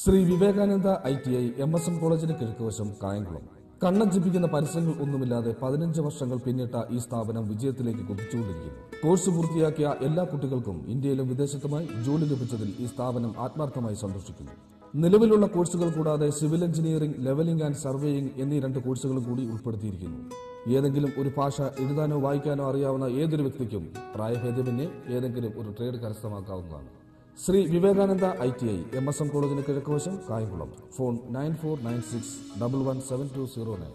Shri Vivekananda ITI MSM കോളേജിന് കിഴക്കുവശം കായംകുളം. കണ്ണഞ്ചിപ്പിക്കുന്ന പരസ്യങ്ങൾ ഒന്നുമില്ലാതെ 15 വർഷങ്ങൾ പിന്നിട്ട ഈ സ്ഥാപനം വിജയത്തിലേക്ക് കുതിച്ചുകൊണ്ടിരിക്കുന്നു. കോഴ്സ് പൂർത്തിയാക്കിയ എല്ലാ കുട്ടികൾക്കും ഇന്ത്യയിലും വിദേശത്തുമായി ജോലി ലഭിച്ചതിൽ ഈ സ്ഥാപനം ആത്മാർത്ഥമായി സന്തോഷിക്കുന്നു. നിലവിലുള്ള കോഴ്സുകൾ കൂടാതെ civil engineering, levelling and surveying എന്നീ 2 കോഴ്സുകളും കൂടി ഉൾപ്പെടുത്തിയിരിക്കുന്നു. ഏതെങ്കിലും ഒരു ഭാഷ എഴുതാനോ വായിക്കാനോ അറിയാവുന്ന ഏതൊരു വ്യക്തിക്കും പ്രായഭേദമന്യേ ഏതെങ്കിലും ഒരു ട്രേഡ് കരസ്ഥമാക്കാവുന്നതാണ്. ശ്രീ വിവേകാനന്ദ ITI MSM കോളേജിന് കിഴക്കുവശം കായംകുളം. ഫോൺ 9496117209.